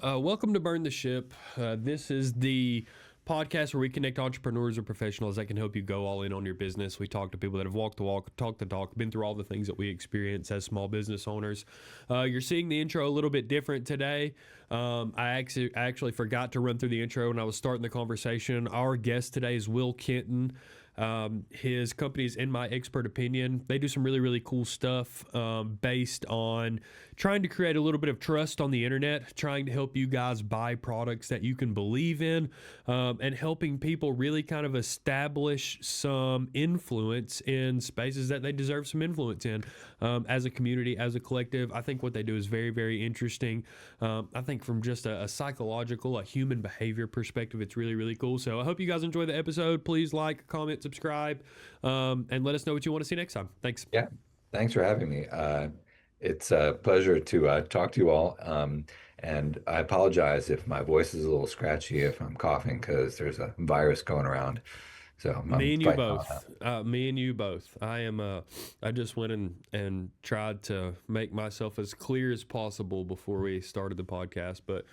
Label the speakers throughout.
Speaker 1: Welcome to Burn the Ship. This is the podcast where we connect entrepreneurs or professionals that can help you go all in on your business. We talk to people that have walked the walk, talked the talk, been through all the things that we experience as small business owners. You're seeing the intro a little bit different today. I actually forgot to run through the intro when I was starting the conversation. Our guest today is Will Kenton. His company is In My Expert Opinion. They do some really, really cool stuff based on trying to create a little bit of trust on the internet, trying to help you guys buy products that you can believe in, and helping people really kind of establish some influence in spaces that they deserve some influence in as a community, as a collective. I think what they do is very, very interesting. I think from just a psychological, a human behavior perspective, it's really, really cool. So I hope you guys enjoy the episode. Please like, comment, subscribe, and let us know what you want to see next time. Thanks.
Speaker 2: Yeah, thanks for having me. It's a pleasure to talk to you all. And I apologize if my voice is a little scratchy, if I'm coughing, because there's a virus going around. So I'm
Speaker 1: Me and you
Speaker 2: fighting on that.
Speaker 1: both. Me and you both. I am. I just went and tried to make myself as clear as possible before we started the podcast, but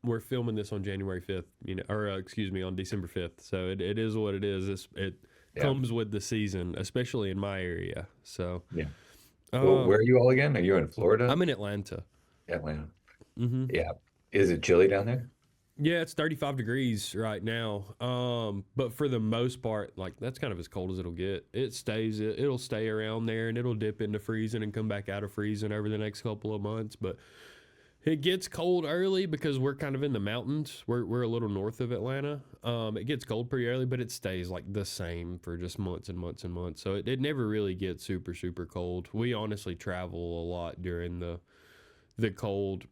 Speaker 1: we're filming this on January 5th. Or excuse me, on December 5th. So it is what it is. It
Speaker 2: Yeah,
Speaker 1: comes with the season, especially in my area. So
Speaker 2: yeah. Well,
Speaker 1: uh,
Speaker 2: where are you all again? Are you in Florida?
Speaker 1: I'm in Atlanta.
Speaker 2: Atlanta.
Speaker 1: Hmm.
Speaker 2: Yeah. Is it chilly down there?
Speaker 1: Yeah, it's 35 degrees right now. But for the most part, like that's kind of as cold as it'll get. It'll stay around there and it'll dip into freezing and come back out of freezing over the next couple of months. But it gets cold early because we're kind of in the mountains. We're a little north of Atlanta. It gets cold pretty early, but it stays like the same for just months and months and months. So it never really gets super, super cold. We honestly travel a lot during the cold.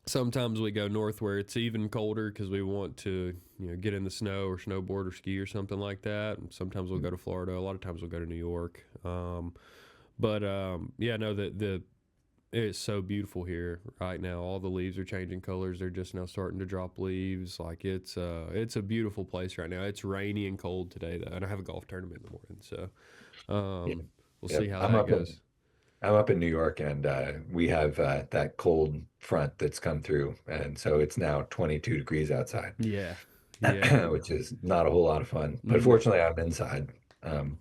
Speaker 1: Sometimes we go north where it's even colder because we want to, get in the snow or snowboard or ski or something like that. And sometimes we'll go to Florida. A lot of times we'll go to New York. But yeah, no, the it's so beautiful here right now. All the leaves are changing colors. They're just now starting to drop leaves. Like it's a beautiful place right now. It's rainy and cold today though, and I have a golf tournament in the morning, so
Speaker 2: Yeah.
Speaker 1: we'll
Speaker 2: Yeah.
Speaker 1: see how that goes.
Speaker 2: I'm up in New York, and we have that cold front that's come through, and so it's now 22 degrees outside.
Speaker 1: Yeah, yeah.
Speaker 2: Which is not a whole lot of fun. But
Speaker 1: Mm-hmm.
Speaker 2: fortunately, I'm inside. Um,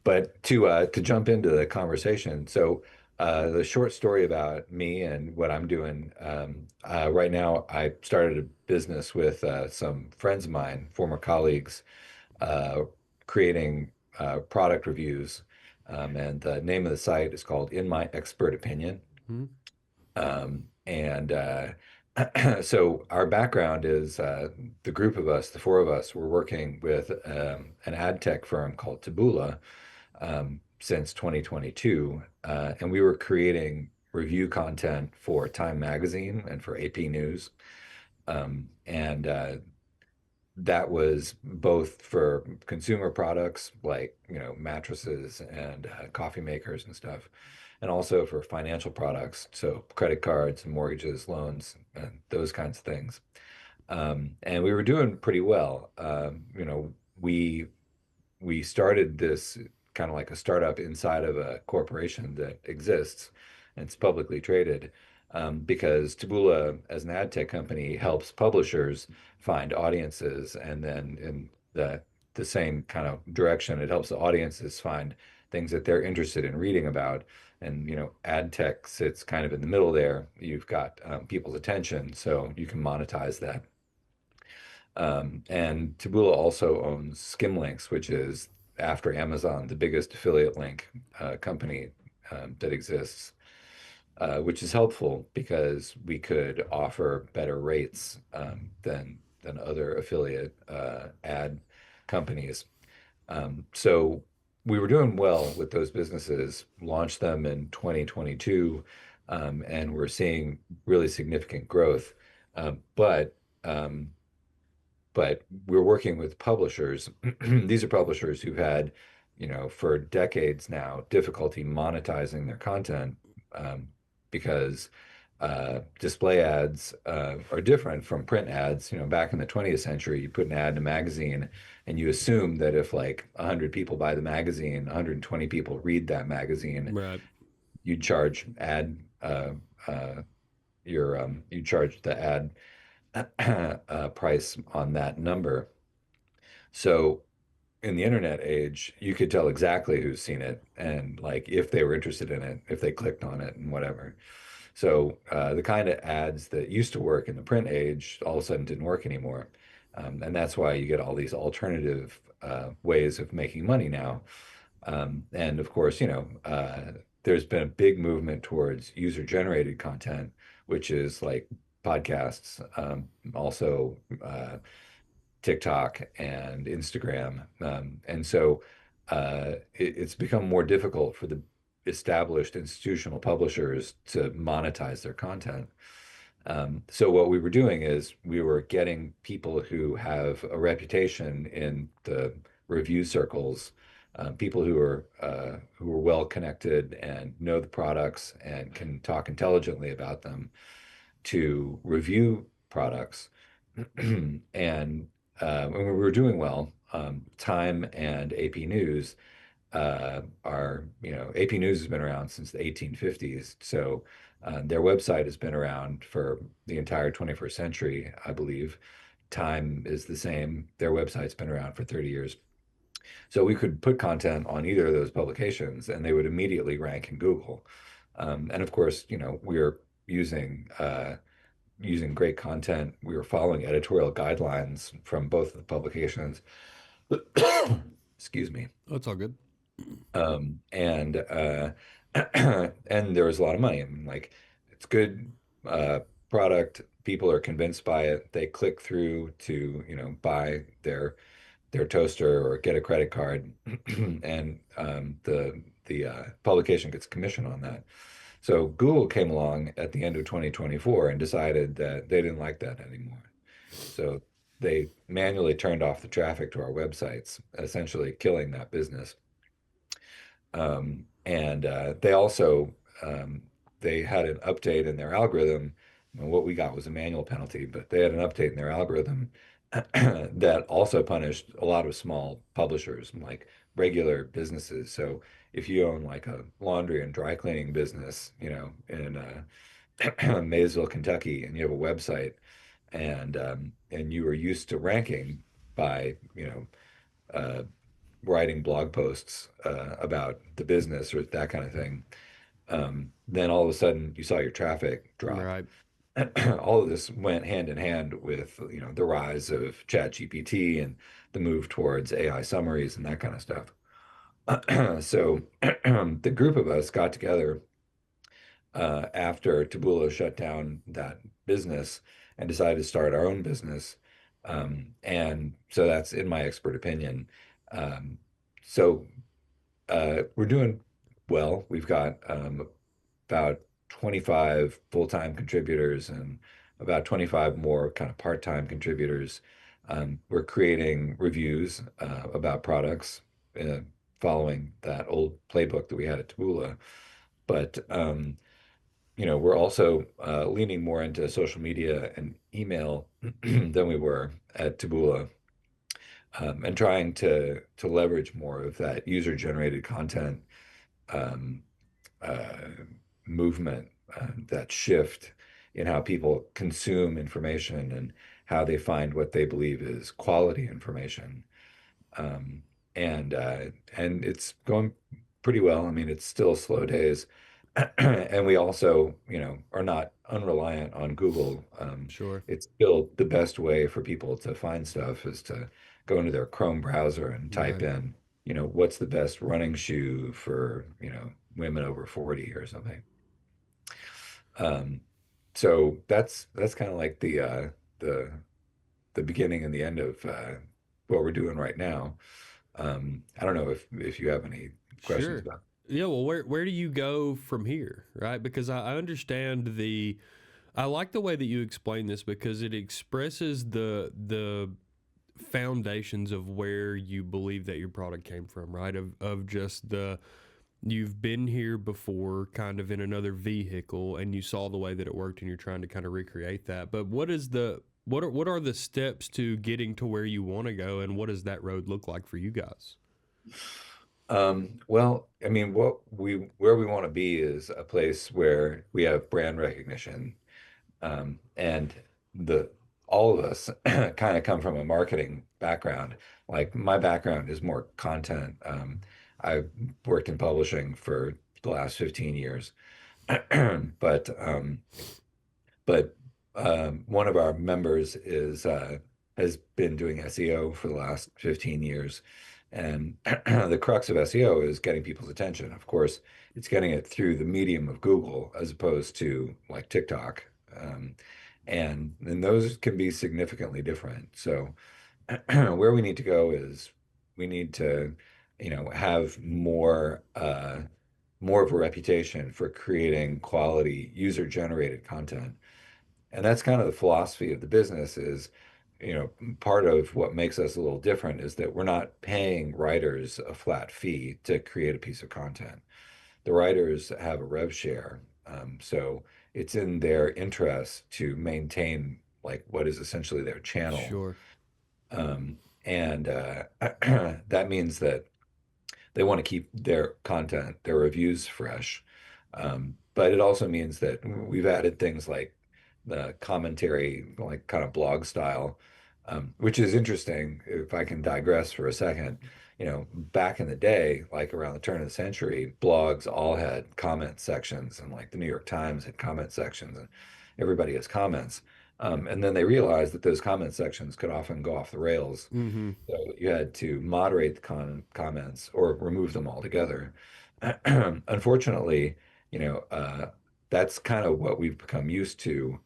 Speaker 2: but to jump into the conversation, so the short story about me and what I'm doing right now, I started a business with some friends of mine, former colleagues, uh, creating product reviews. And the name of the site is called In My Expert Opinion.
Speaker 1: Mm-hmm.
Speaker 2: And so our background is the group of us, the four of us, were working with an ad tech firm called Taboola since 2022. And we were creating review content for Time Magazine and for AP News. And that was both for consumer products like, mattresses and coffee makers and stuff, and also for financial products, so credit cards and mortgages, loans, and those kinds of things. And we were doing pretty well. We started this kind of like a startup inside of a corporation that exists and it's publicly traded, because Taboola, as an ad tech company, helps publishers find audiences, and then in the same kind of direction, it helps the audiences find things that they're interested in reading about. And ad tech sits kind of in the middle there. You've got people's attention, so you can monetize that. And Taboola also owns Skimlinks, which is, after Amazon, the biggest affiliate link company that exists, which is helpful because we could offer better rates than other affiliate ad companies. So we were doing well with those businesses, launched them in 2022, and we're seeing really significant growth. But we're working with publishers. These are publishers who've had, for decades now, difficulty monetizing their content, because display ads are different from print ads. Back in the 20th century, you put an ad in a magazine and you assume that if like 100 people buy the magazine, 120 people read that magazine,
Speaker 1: Right.
Speaker 2: you'd charge ad uh, you charge the ad price on that number. So in the internet age, you could tell exactly who's seen it and like if they were interested in it, if they clicked on it and whatever. So the kind of ads that used to work in the print age all of a sudden didn't work anymore. And that's why you get all these alternative ways of making money now. And of course, there's been a big movement towards user-generated content, which is like podcasts, also TikTok and Instagram. And so it's become more difficult for the established institutional publishers to monetize their content. So what we were doing is we were getting people who have a reputation in the review circles, people who are well connected and know the products and can talk intelligently about them to review products. And when we were doing well, Time and AP News AP News has been around since the 1850s. So their website has been around for the entire 21st century, I believe. Time is the same. Their website's been around for 30 years. So we could put content on either of those publications and they would immediately rank in Google. And of course, we are using using great content. We were following editorial guidelines from both of the publications. Excuse me.
Speaker 1: That's all good.
Speaker 2: And and there was a lot of money. I mean, like it's good product. People are convinced by it. They click through to, buy their toaster or get a credit card, and the publication gets commission on that. So Google came along at the end of 2024 and decided that they didn't like that anymore. So they manually turned off the traffic to our websites, essentially killing that business. And they also they had an update in their algorithm. And what we got was a manual penalty, but they had an update in their algorithm that also punished a lot of small publishers, like regular businesses. So if you own like a laundry and dry cleaning business, in Maysville, Kentucky, and you have a website, and you are used to ranking by, uh, writing blog posts about the business or that kind of thing, then all of a sudden you saw your traffic drop.
Speaker 1: Right.
Speaker 2: All of this went hand in hand with, the rise of ChatGPT and the move towards AI summaries and that kind of stuff. So the group of us got together after Taboola shut down that business and decided to start our own business. And so that's in my expert opinion. Um, so we're doing well. We've got about 25 full-time contributors and about 25 more kind of part-time contributors. We're creating reviews about products, uh, following that old playbook that we had at Taboola. But we're also leaning more into social media and email than we were at Taboola, and trying to leverage more of that user-generated content um, uh, movement, that shift in how people consume information and how they find what they believe is quality information. Um, and it's going pretty well. I mean, it's still slow days. And we also, are not unreliant on Google.
Speaker 1: Sure.
Speaker 2: It's still the best way for people to find stuff is to go into their Chrome browser and type
Speaker 1: Right.
Speaker 2: in, what's the best running shoe for, women over 40 or something. Um, so that's kind of like the the beginning and the end of what we're doing right now. I don't know if you have any questions
Speaker 1: Sure.
Speaker 2: about.
Speaker 1: Yeah. Well, where do you go from here? Right. Because I understand I like the way that you explain this because it expresses the foundations of where you believe that your product came from, right? Of just you've been here before, kind of in another vehicle, and you saw the way that it worked, and you're trying to kind of recreate that. But what are the steps to getting to where you want to go, and what does that road look like for you guys?
Speaker 2: Well, I mean, where we want to be is a place where we have brand recognition. And the all of us kind of come from a marketing background. Like my background is more content. I worked in publishing for the last 15 years, but but one of our members is has been doing SEO for the last 15 years. And the crux of SEO is getting people's attention. Of course, it's getting it through the medium of Google as opposed to like TikTok. And those can be significantly different. So where we need to go is we need to, have more of a reputation for creating quality user-generated content. And that's kind of the philosophy of the business is, part of what makes us a little different is that we're not paying writers a flat fee to create a piece of content. The writers have a rev share. So it's in their interest to maintain like what is essentially their channel.
Speaker 1: Sure.
Speaker 2: And that means that they want to keep their content, their reviews fresh. But it also means that we've added things like the commentary, like kind of blog style, which is interesting. If I can digress for a second, back in the day, like around the turn of the century, blogs all had comment sections, and like the New York Times had comment sections, and everybody has comments. And then they realized that those comment sections could often go off the rails,
Speaker 1: Mm-hmm.
Speaker 2: so you had to moderate the comments or remove them altogether. Unfortunately, you know, uh, that's kind of what we've become used to.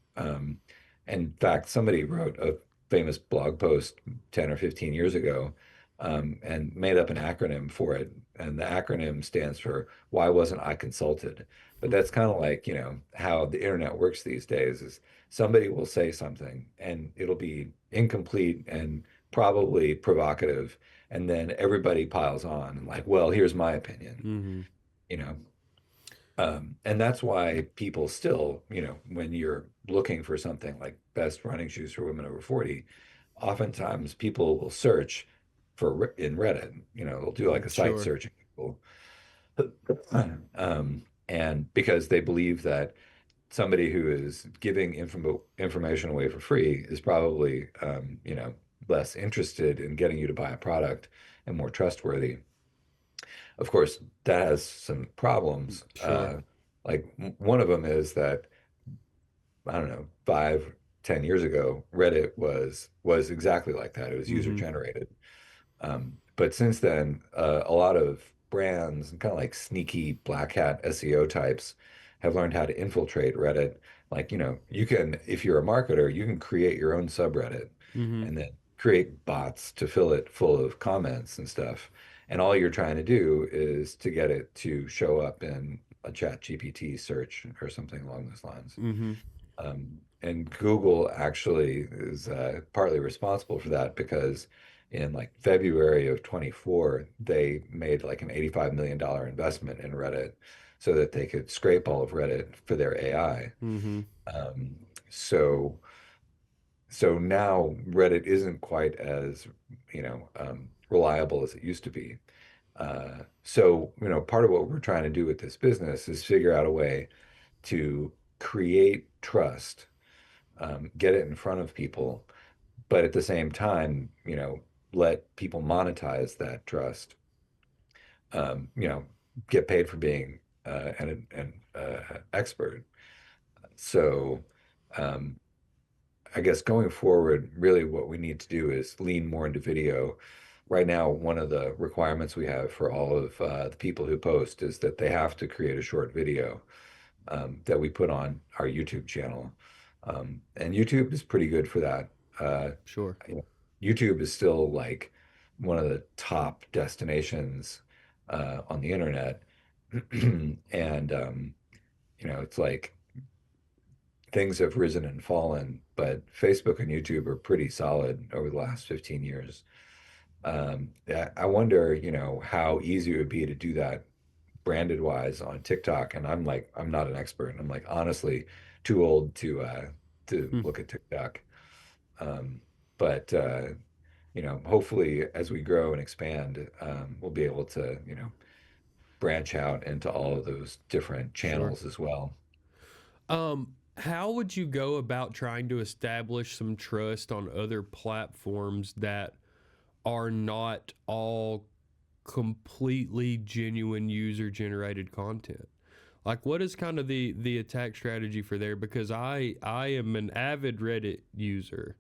Speaker 2: In fact, somebody wrote a famous blog post 10 or 15 years ago, and made up an acronym for it. And the acronym stands for Why Wasn't I Consulted? But that's kind of like, how the internet works these days is somebody will say something and it'll be incomplete and probably provocative, and then everybody piles on and like, well, here's my opinion,
Speaker 1: Mm-hmm.
Speaker 2: you know. And that's why people still, when you're looking for something like best running shoes for women over 40, oftentimes people will search in Reddit, they'll do like a site
Speaker 1: Sure.
Speaker 2: search. And because they believe that somebody who is giving information away for free is probably, less interested in getting you to buy a product and more trustworthy. Of course, that has some problems.
Speaker 1: Sure.
Speaker 2: Like one of them is that, I don't know, 5, 10 years ago, Reddit was exactly like that. It was user
Speaker 1: Mm-hmm.
Speaker 2: generated. But since then, a lot of brands and kind of like sneaky black hat SEO types have learned how to infiltrate Reddit. Like, you can, if you're a marketer, you can create your own subreddit
Speaker 1: Mm-hmm.
Speaker 2: and then create bots to fill it full of comments and stuff. And all you're trying to do is to get it to show up in a chat GPT search or something along those lines.
Speaker 1: Mm-hmm.
Speaker 2: And Google actually is partly responsible for that because in like February of 24, they made like an $85 million investment in Reddit so that they could scrape all of Reddit for their AI.
Speaker 1: Mm-hmm.
Speaker 2: Um, so so now Reddit isn't quite as, reliable as it used to be. So, part of what we're trying to do with this business is figure out a way to create trust, get it in front of people, but at the same time, let people monetize that trust, you know, get paid for being an expert. So, um, I guess going forward, really what we need to do is lean more into video. Right now, one of the requirements we have for all of the people who post is that they have to create a short video that we put on our YouTube channel. And YouTube is pretty good for that. Uh,
Speaker 1: Sure.
Speaker 2: you know, YouTube is still like one of the top destinations on the internet. And, it's like things have risen and fallen, but Facebook and YouTube are pretty solid over the last 15 years. I wonder, how easy it would be to do that branded wise on TikTok. And I'm like, I'm not an expert. I'm like, honestly, too old to
Speaker 1: Hmm.
Speaker 2: look at TikTok. Um, but hopefully as we grow and expand, we'll be able to, branch out into all of those different
Speaker 1: Sure.
Speaker 2: channels as well.
Speaker 1: how would you go about trying to establish some trust on other platforms that are not all completely genuine user generated content? Like, what is kind of the attack strategy for there? Because I am an avid Reddit user,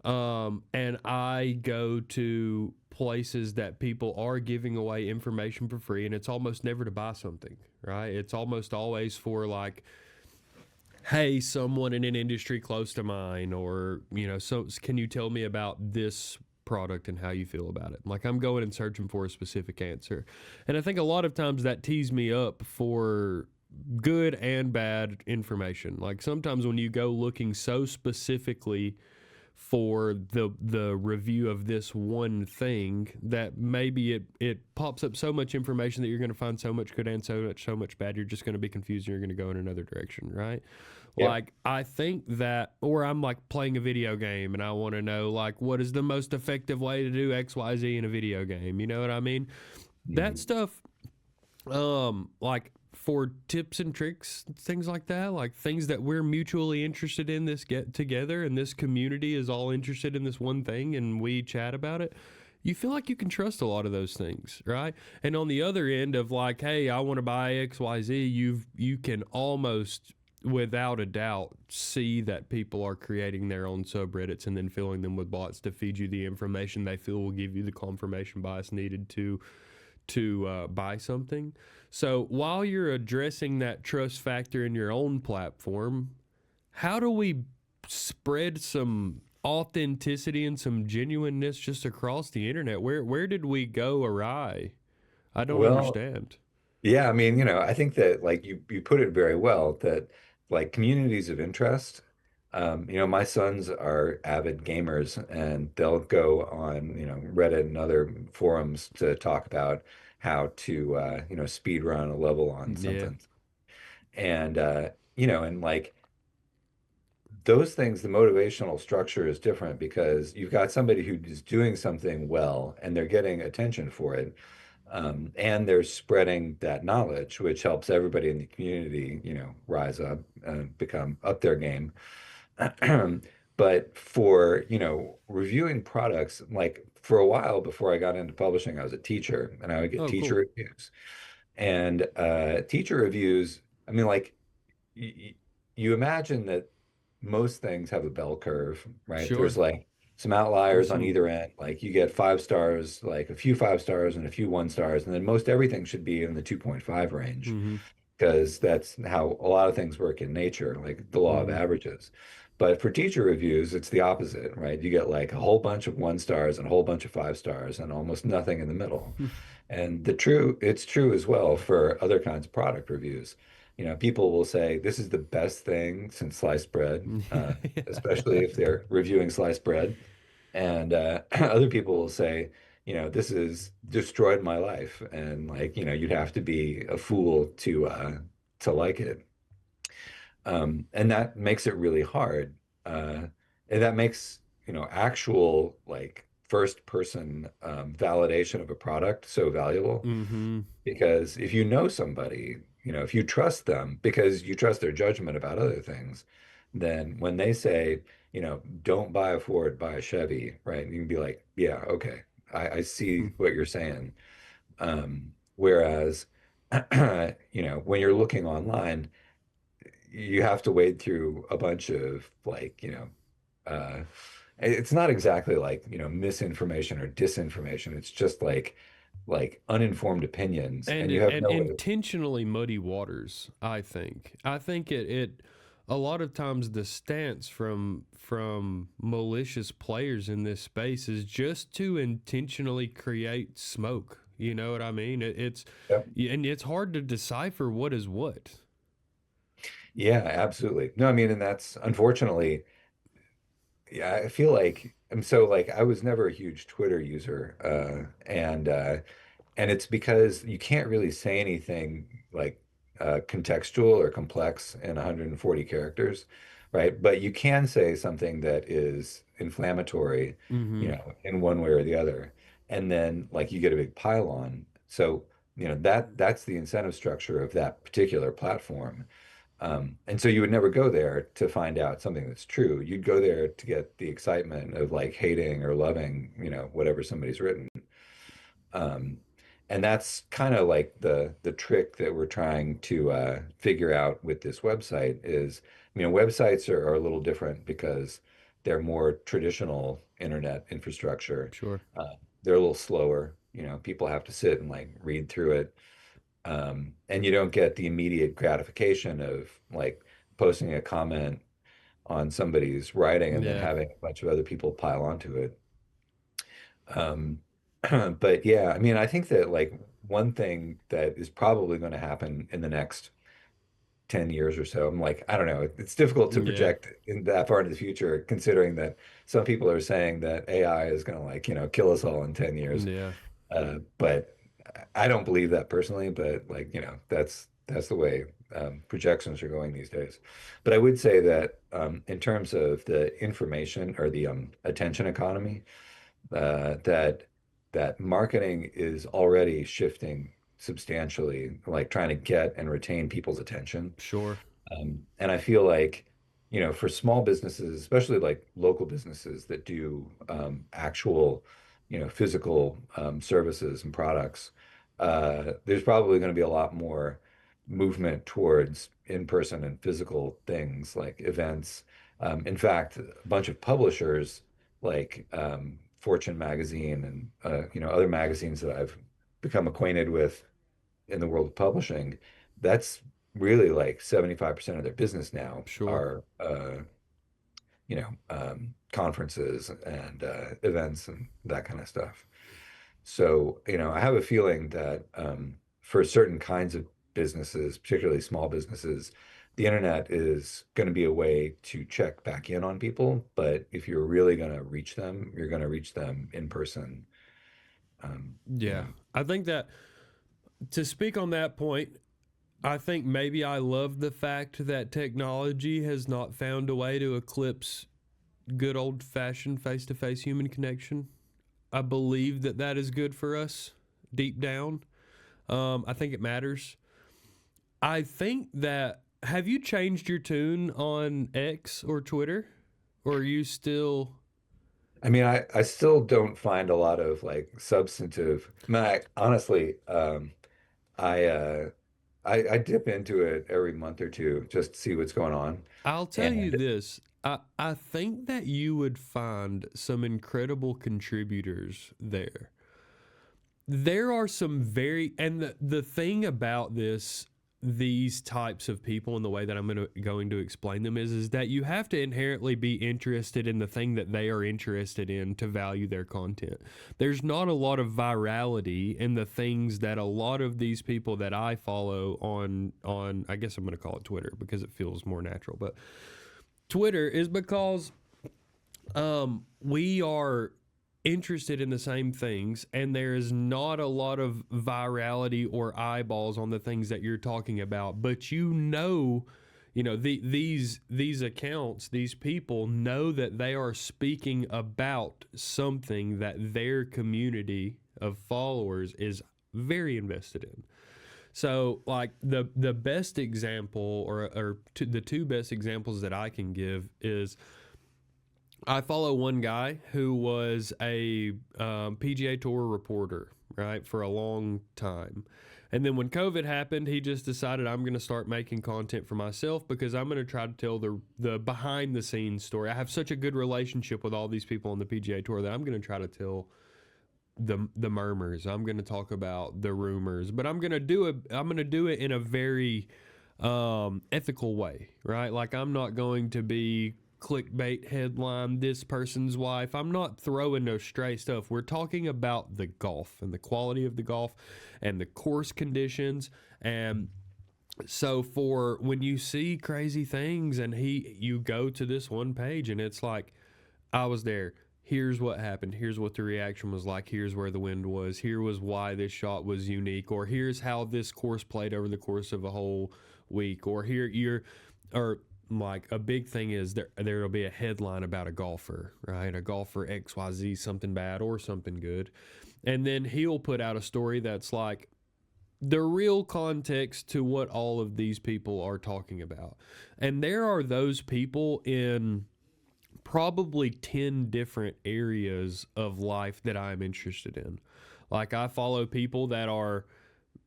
Speaker 1: and I go to places that people are giving away information for free, and it's almost never to buy something, right? It's almost always for like, hey, someone in an industry close to mine, or so can you tell me about this product and how you feel about it? Like, I'm going and searching for a specific answer, and I think a lot of times that tees me up for good and bad information. Like, sometimes when you go looking so specifically for the review of this one thing, that maybe it pops up so much information that you're going to find so much good and so much bad, you're just going to be confused and you're going to go in another direction, right?
Speaker 2: Yep.
Speaker 1: Like, I think that, or I'm like playing a video game and I want to know, like, what is the most effective way to do XYZ in a video game, you know what I mean? That
Speaker 2: Mhm.
Speaker 1: stuff, like, for tips and tricks, things like that, like things that we're mutually interested in, this get together, and this community is all interested in this one thing and we chat about it, you feel like you can trust a lot of those things, right? And on the other end of, like, hey, I want to buy XYZ, you can almost without a doubt see that people are creating their own subreddits and then filling them with bots to feed you the information they feel will give you the confirmation bias needed to buy something. So while you're addressing that trust factor in your own platform, how do we spread some authenticity and some genuineness just across the internet? Where did we go awry? I don't
Speaker 2: Well,
Speaker 1: understand.
Speaker 2: yeah, I mean, I think that like you put it very well that like communities of interest, my sons are avid gamers and they'll go on, Reddit and other forums to talk about how to speed run a level on
Speaker 1: Yeah.
Speaker 2: something. And and like those things, the motivational structure is different because you've got somebody who is doing something well and they're getting attention for it. And they're spreading that knowledge, which helps everybody in the community, rise up and become up their game. But for, reviewing products, like for a while before I got into publishing, I was a teacher and I would get
Speaker 1: Oh,
Speaker 2: teacher
Speaker 1: cool.
Speaker 2: reviews. And teacher reviews, I mean, like you imagine that most things have a bell curve, right? There's
Speaker 1: Sure.
Speaker 2: like some
Speaker 1: There's
Speaker 2: outliers on
Speaker 1: some.
Speaker 2: either end. Like you get 5 stars, like a few 5 stars and a few 1 stars, and then most everything should be in the 2.5 range
Speaker 1: Mm-hmm.
Speaker 2: because that's how a lot of things work in nature, like the law of
Speaker 1: Mm-hmm.
Speaker 2: averages. But for teacher reviews, it's the opposite, right? You get like a whole bunch of 1 stars and a whole bunch of 5 stars and almost nothing in the middle. And it's true as well for other kinds of product reviews. People will say this is the best thing since sliced bread, especially if they're reviewing sliced bread. And other people will say, this has destroyed my life, and like, you'd have to be a fool to like it. And that makes it really hard. And that makes, actual like first person validation of a product so valuable.
Speaker 1: Mm-hmm.
Speaker 2: Because if you know somebody, if you trust them because you trust their judgment about other things, then when they say, don't buy a Ford, buy a Chevy, right? You can be like, yeah, okay, I see what you're saying. Whereas, when you're looking online, you have to wade through a bunch of like, uh, it's not exactly like, misinformation or disinformation. It's just like uninformed opinions,
Speaker 1: and
Speaker 2: and you have
Speaker 1: and
Speaker 2: no way.
Speaker 1: intentionally muddy waters. I think it a lot of times the stance from malicious players in this space is just to intentionally create smoke, you know what I mean? It's
Speaker 2: Yep.
Speaker 1: and it's hard to decipher what is what.
Speaker 2: Yeah, absolutely. No, I mean, and that's unfortunately, yeah, I feel like I'm so like I was never a huge Twitter user, and it's because you can't really say anything like contextual or complex in 140 characters, right? But you can say something that is inflammatory,
Speaker 1: Mm-hmm.
Speaker 2: in one way or the other, and then like you get a big pile on. So, that's the incentive structure of that particular platform. And so you would never go there to find out something that's true. You'd go there to get the excitement of like hating or loving, whatever somebody's written. Um, and that's kind of like the trick that we're trying to figure out with this website is, websites are a little different because they're more traditional internet infrastructure.
Speaker 1: Sure.
Speaker 2: They're a little slower. People have to sit and like read through it. And you don't get the immediate gratification of like posting a comment on somebody's writing and then
Speaker 1: Yeah.
Speaker 2: having a bunch of other people pile onto it. Um, but yeah, I mean, I think that like one thing that is probably going to happen in the next 10 years or so, I'm like, I don't know, it's difficult to
Speaker 1: Yeah.
Speaker 2: project in that far into the future, considering that some people are saying that AI is going to like, kill us all in 10 years.
Speaker 1: Yeah.
Speaker 2: But I don't believe that personally, but like, that's the way projections are going these days. But I would say that in terms of the information or the attention economy, that marketing is already shifting substantially, like trying to get and retain people's attention.
Speaker 1: Sure.
Speaker 2: And I feel like, for small businesses, especially like local businesses that do actual, physical services and products, there's probably going to be a lot more movement towards in-person and physical things like events. In fact, a bunch of publishers like Fortune magazine and other magazines that I've become acquainted with in the world of publishing, that's really like 75% of their business now
Speaker 1: Sure.
Speaker 2: are conferences and events and that kind of stuff. So, I have a feeling that for certain kinds of businesses, particularly small businesses, the internet is going to be a way to check back in on people. But if you're really going to reach them, you're going to reach them in person. Um, you
Speaker 1: Yeah.
Speaker 2: know,
Speaker 1: I think that to speak on that point, I think maybe I love the fact that technology has not found a way to eclipse good old fashioned face to face human connection. I believe that that is good for us deep down. I think it matters. I think that have you changed your tune on X or Twitter? Or are you still
Speaker 2: I mean, I still don't find a lot of like substantive. I mean, honestly, I, uh, I dip into it every month or two just to see what's going on.
Speaker 1: I'll tell you
Speaker 2: And
Speaker 1: this. I think that you would find some incredible contributors there. There are some very and the thing about these types of people and the way that I'm going to explain them is that you have to inherently be interested in the thing that they are interested in to value their content. There's not a lot of virality in the things that a lot of these people that I follow on I guess I'm going to call it Twitter because it feels more natural, but Twitter is because we are interested in the same things and there is not a lot of virality or eyeballs on the things that you're talking about, but these accounts, these people know that they are speaking about something that their community of followers is very invested in. So, like the best example, the two best examples that I can give is I follow one guy who was a PGA Tour reporter, right, for a long time. And then when COVID happened, he just decided I'm going to start making content for myself because I'm going to try to tell the behind the scenes story. I have such a good relationship with all these people on the PGA Tour that I'm going to try to tell the murmurs. I'm going to talk about the rumors, but I'm going to do it in a very ethical way, right? Like I'm not going to be clickbait headline this person's wife. I'm not throwing no stray stuff. We're talking about the golf and the quality of the golf and the course conditions. And so for when you see crazy things and you go to this one page and it's like, I was there. Here's what happened. Here's what the reaction was like. Here's where the wind was. Here was why this shot was unique. Or here's how this course played over the course of a whole week. Or like a big thing is there'll be a headline about a golfer, right? A golfer XYZ, something bad or something good. And then he'll put out a story that's like, the real context to what all of these people are talking about. And there are those people in probably 10 different areas of life that I'm interested in. Like, I follow people that are,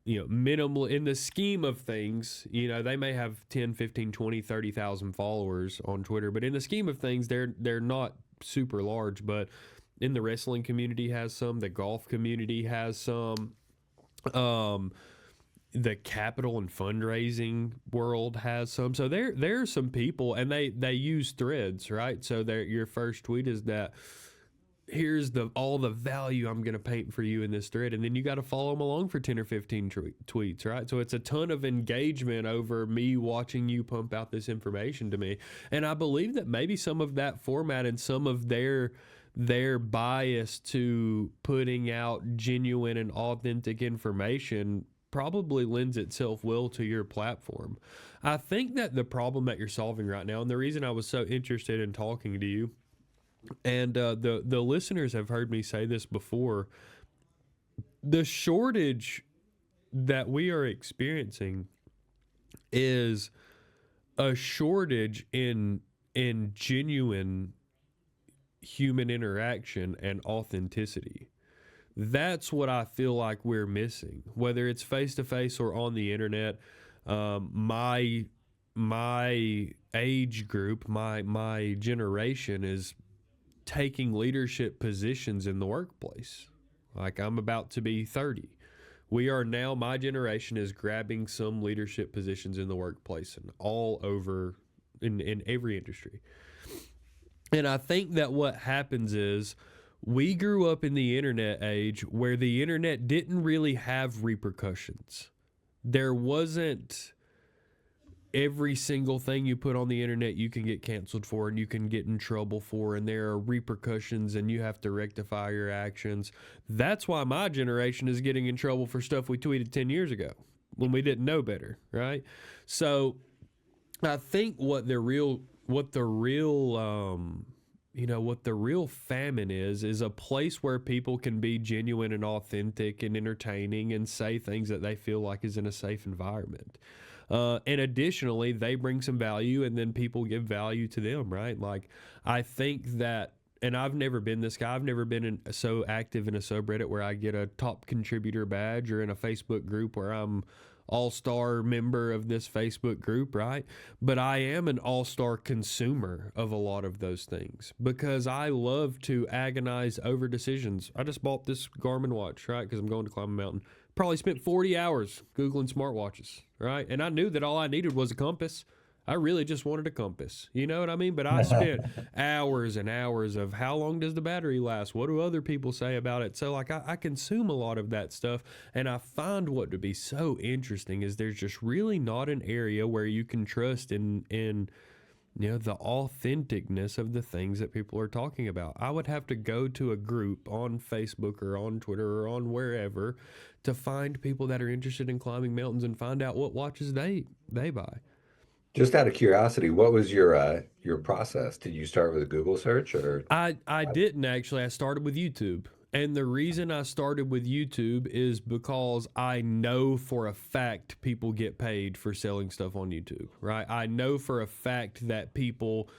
Speaker 1: minimal in the scheme of things. They may have 10, 15, 20, 30,000 followers on Twitter, but in the scheme of things, they're not super large. But in the wrestling community has some, the golf community has some, the capital and fundraising world has some. So there are some people, and they use threads, right? So your first tweet is that here's all the value I'm going to paint for you in this thread, and then you got to follow them along for 10 or 15 tweets, right? So it's a ton of engagement over me watching you pump out this information to me. And I believe that maybe some of that format and some of their bias to putting out genuine and authentic information probably lends itself well to your platform. I think that the problem that you're solving right now, and the reason I was so interested in talking to you, and the listeners have heard me say this before, the shortage that we are experiencing is a shortage in genuine human interaction and authenticity. That's what I feel like we're missing, whether it's face to face or on the internet. My age group, my generation is taking leadership positions in the workplace. Like, I'm about to be 30. We are now, my generation is grabbing some leadership positions in the workplace and all over in every industry. And I think that what happens is we grew up in the internet age where the internet didn't really have repercussions. There wasn't every single thing you put on the internet you can get canceled for and you can get in trouble for, and there are repercussions and you have to rectify your actions. That's why my generation is getting in trouble for stuff we tweeted 10 years ago when we didn't know better, right? So I think what the real famine is a place where people can be genuine and authentic and entertaining and say things that they feel like is in a safe environment. And additionally, they bring some value, and then people give value to them, right? Like, I think that, and I've never been this guy. I've never been so active in a subreddit where I get a top contributor badge, or in a Facebook group where I'm all-star member of this Facebook group, right? But I am an all-star consumer of a lot of those things because I love to agonize over decisions. I just bought this Garmin watch, right? Because I'm going to climb a mountain. Probably spent 40 hours Googling smartwatches, right? And I knew that all I needed was a compass. I really just wanted a compass. You know what I mean? But I spent hours and hours of how long does the battery last? What do other people say about it? So, like, I consume a lot of that stuff, and I find what to be so interesting is there's just really not an area where you can trust in the authenticness of the things that people are talking about. I would have to go to a group on Facebook or on Twitter or on wherever to find people that are interested in climbing mountains and find out what watches they buy.
Speaker 2: Just out of curiosity, what was your process? Did you start with a Google search or?
Speaker 1: I didn't actually. I started with YouTube. And the reason I started with YouTube is because I know for a fact people get paid for selling stuff on YouTube, right? I know for a fact that people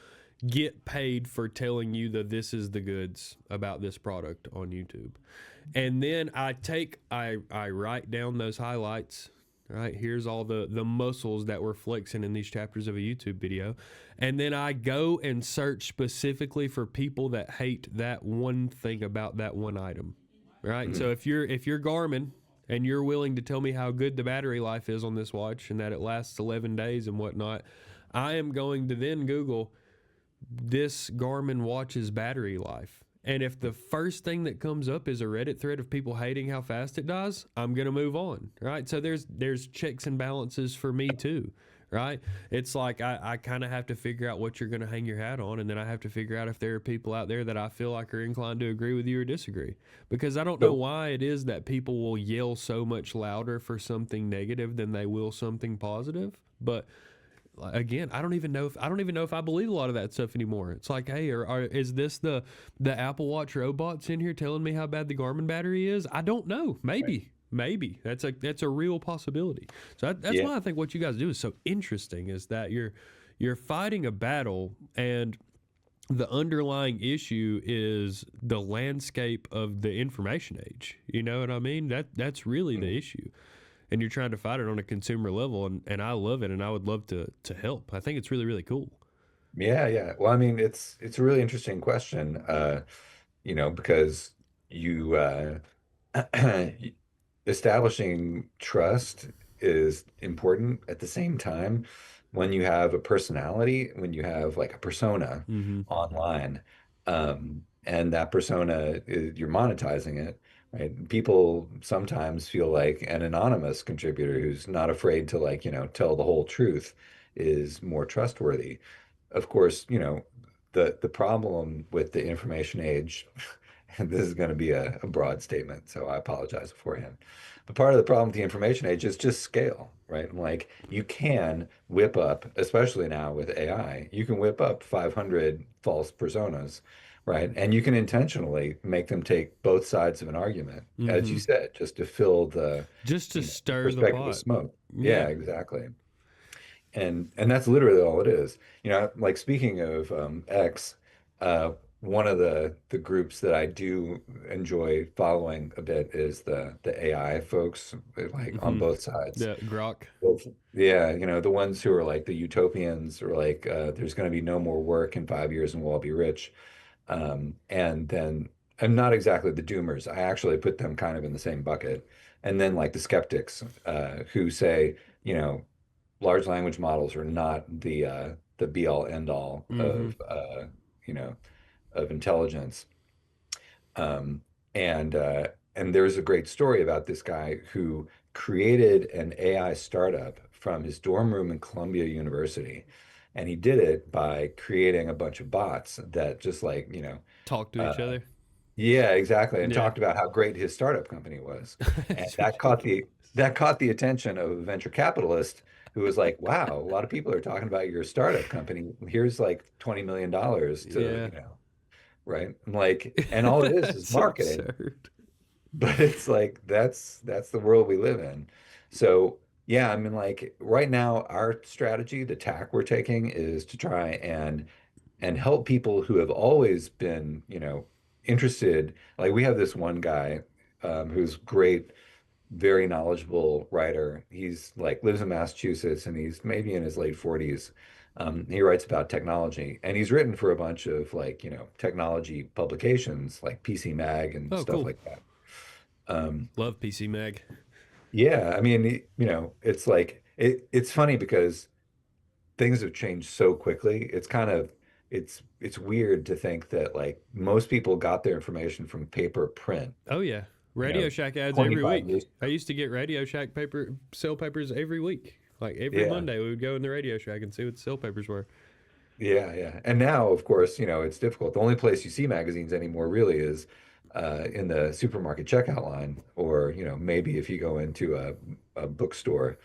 Speaker 1: get paid for telling you that this is the goods about this product on YouTube. And then I write down those highlights. Right, here's all the muscles that we're flexing in these chapters of a YouTube video. And then I go and search specifically for people that hate that one thing about that one item. Right? So if you're Garmin and you're willing to tell me how good the battery life is on this watch and that it lasts 11 days and whatnot, I am going to then Google this Garmin watch's battery life. And if the first thing that comes up is a Reddit thread of people hating how fast it dies, I'm going to move on, right? So there's checks and balances for me too, right? It's like I kind of have to figure out what you're going to hang your hat on, and then I have to figure out if there are people out there that I feel like are inclined to agree with you or disagree. Because I don't know why it is that people will yell so much louder for something negative than they will something positive, but again, I don't even know if I believe a lot of that stuff anymore. It's like, hey, is this the Apple Watch robots in here telling me how bad the Garmin battery is? I don't know. Maybe maybe that's a real possibility. So that's
Speaker 2: Yeah.
Speaker 1: why I think what you guys do is so interesting. Is that you're fighting a battle, and the underlying issue is the landscape of the information age. You know what I mean? That's really the
Speaker 2: Mhm.
Speaker 1: issue. And you're trying to fight it on a consumer level, and I love it, and I would love to help. I think it's really, really cool.
Speaker 2: Yeah, yeah. Well, I mean, it's a really interesting question, because you establishing trust is important at the same time when you have a personality, when you have like a persona
Speaker 1: Mm-hmm.
Speaker 2: online, and that persona you're monetizing it, right? People sometimes feel like an anonymous contributor who's not afraid to like, tell the whole truth is more trustworthy. Of course, the problem with the information age, and this is going to be a broad statement, so I apologize beforehand. But part of the problem with the information age is just scale, right? And like you can whip up, especially now with AI, you can whip up 500 false personas, right? And you can intentionally make them take both sides of an argument, as
Speaker 1: Mm-hmm.
Speaker 2: you said, just to fill
Speaker 1: Just to
Speaker 2: the
Speaker 1: stir the
Speaker 2: perspective with
Speaker 1: pot.
Speaker 2: smoke. Yeah,
Speaker 1: Yeah.
Speaker 2: exactly. And that's literally all it is. Like speaking of X, uh, one of the groups that I do enjoy following a bit is the AI folks, like on
Speaker 1: Mm-hmm.
Speaker 2: both sides.
Speaker 1: The Grok.
Speaker 2: Both, yeah, the ones who are like the utopians or like there's going to be no more work in 5 years and we'll all be rich. And then I'm not exactly the doomers. I actually put them kind of in the same bucket. And then like the skeptics who say, you know, large language models are not the be all end all
Speaker 1: Mm-hmm.
Speaker 2: of intelligence. Um, and there's a great story about this guy who created an AI startup from his dorm room in Columbia University. And he did it by creating a bunch of bots that just like,
Speaker 1: Talk to
Speaker 2: uh,
Speaker 1: each other.
Speaker 2: yeah, exactly, and
Speaker 1: Yeah.
Speaker 2: talked about how great his startup company was. And
Speaker 1: It's
Speaker 2: that caught
Speaker 1: ridiculous.
Speaker 2: the attention of a venture capitalist who was like, "Wow, a lot of people are talking about your startup company. Here's like $20 million to,
Speaker 1: Yeah.
Speaker 2: right?" I'm like, and all it is
Speaker 1: That's
Speaker 2: marketing.
Speaker 1: absurd.
Speaker 2: But it's like that's the world we live in. So yeah, I mean, like right now, our strategy, the tack we're taking is to try and help people who have always been, interested. Like we have this one guy who's great, very knowledgeable writer. He's like lives in Massachusetts and he's maybe in his late 40s. He writes about technology and he's written for a bunch of like, technology publications like PC Mag and
Speaker 1: Oh,
Speaker 2: stuff
Speaker 1: cool.
Speaker 2: like that. Um,
Speaker 1: Love PC Mag.
Speaker 2: yeah, I mean, it's like it's funny because things have changed so quickly. It's weird to think that like most people got their information from paper print,
Speaker 1: Oh yeah.
Speaker 2: you know,
Speaker 1: Radio Shack ads every
Speaker 2: 25 years
Speaker 1: week. I
Speaker 2: ago.
Speaker 1: used to get Radio Shack paper sale papers every week. Like every
Speaker 2: Yeah.
Speaker 1: Monday we would go in the Radio Shack and see what the sale papers were.
Speaker 2: Yeah, yeah. And now, of course, it's difficult. The only place you see magazines anymore really is in the supermarket checkout line, or, maybe if you go into a bookstore.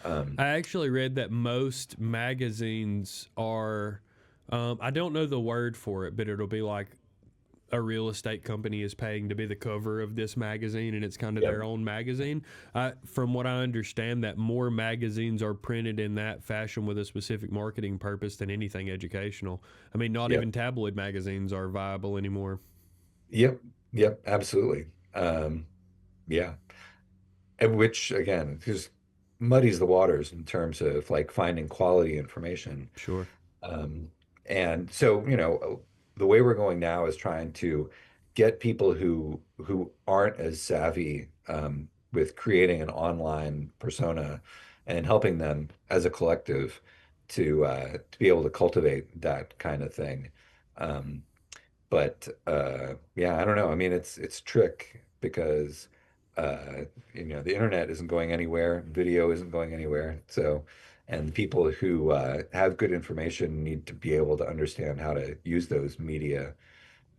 Speaker 2: Um,
Speaker 1: I actually read that most magazines are I don't know the word for it, but it'll be like a real estate company is paying to be the cover of this magazine and it's kind of
Speaker 2: yeah,
Speaker 1: their own magazine. From what I understand, that more magazines are printed in that fashion with a specific marketing purpose than anything educational. I mean, not
Speaker 2: yep,
Speaker 1: even tabloid magazines are viable anymore.
Speaker 2: yep, yep, absolutely. Yeah. And which again just muddies the waters in terms of like finding quality information.
Speaker 1: Sure.
Speaker 2: Um, and so, the way we're going now is trying to get people who aren't as savvy with creating an online persona and helping them as a collective to be able to cultivate that kind of thing. Um, but yeah, I don't know. I mean, it's trick because uh, the internet isn't going anywhere, video isn't going anywhere. So, and people who have good information need to be able to understand how to use those media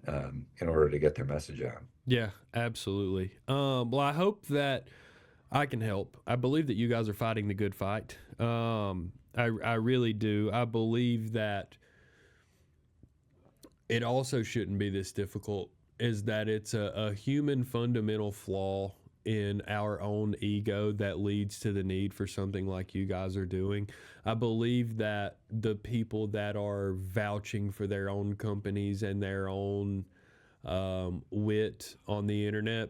Speaker 2: in order to get their message out.
Speaker 1: Yeah, absolutely. Well, I hope that I can help. I believe that you guys are fighting the good fight. I really do. I believe that it also shouldn't be this difficult, is that it's a human fundamental flaw in our own ego that leads to the need for something like you guys are doing. I believe that the people that are vouching for their own companies and their own wit on the internet,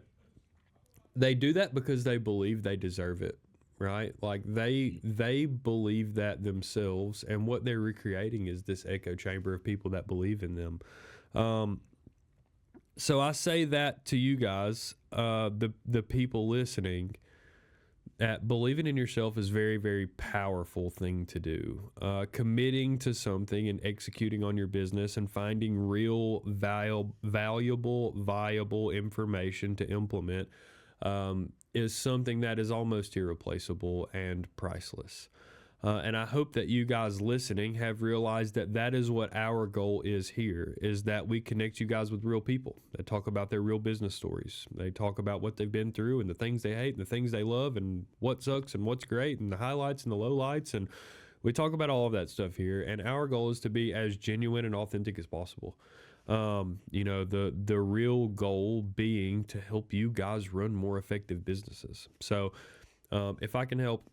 Speaker 1: they do that because they believe they deserve it, right? Like they believe that themselves, and what they're recreating is this echo chamber of people that believe in them. So I say that to you guys, the people listening, that believing in yourself is very, very powerful thing to do. Committing to something and executing on your business and finding real, valuable, viable information to implement is something that is almost irreplaceable and priceless. And I hope that you guys listening have realized that that is what our goal is here, is that we connect you guys with real people that talk about their real business stories. They talk about what they've been through and the things they hate and the things they love and what sucks and what's great and the highlights and the lowlights. And we talk about all of that stuff here. And our goal is to be as genuine and authentic as possible. The real goal being to help you guys run more effective businesses. So if I can help,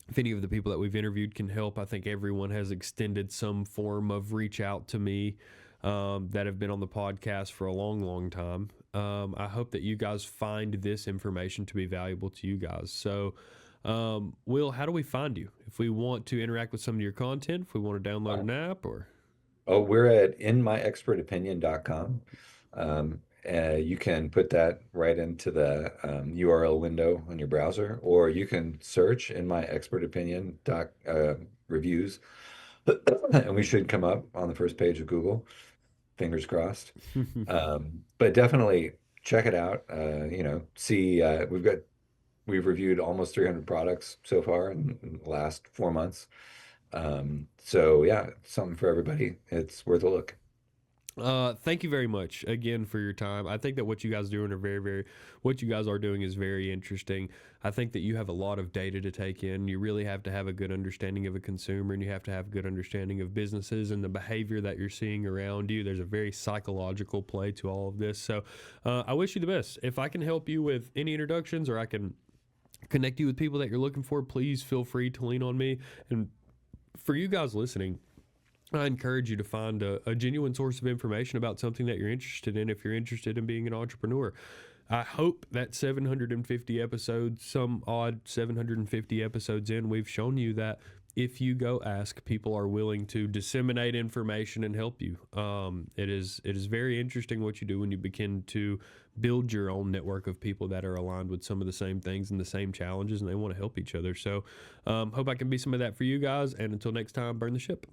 Speaker 1: if any of the people that we've interviewed can help, I think everyone has extended some form of reach out to me that have been on the podcast for a long, long time. I hope that you guys find this information to be valuable to you guys. So, Will, how do we find you? If we want to interact with some of your content, if we want to download an app or...
Speaker 2: Oh, we're at inmyexpertopinion.com. You can put that right into the URL window on your browser, or you can search in my expert opinion reviews, and we should come up on the first page of Google. Fingers crossed. But definitely check it out. See, we've reviewed almost 300 products so far in the last 4 months. So yeah, something for everybody. It's worth a look.
Speaker 1: Thank you very much again for your time. I think that what you guys are doing is very interesting. I think that you have a lot of data to take in. You really have to have a good understanding of a consumer, and you have to have a good understanding of businesses and the behavior that you're seeing around you. There's a very psychological play to all of this. So, I wish you the best. If I can help you with any introductions, or I can connect you with people that you're looking for, please feel free to lean on me. And for you guys listening, I encourage you to find a genuine source of information about something that you're interested in if you're interested in being an entrepreneur. I hope that 750 episodes, some odd 750 episodes in, we've shown you that if you go ask, people are willing to disseminate information and help you. It is very interesting what you do when you begin to build your own network of people that are aligned with some of the same things and the same challenges, and they want to help each other. So hope I can be some of that for you guys. And until next time, burn the ship.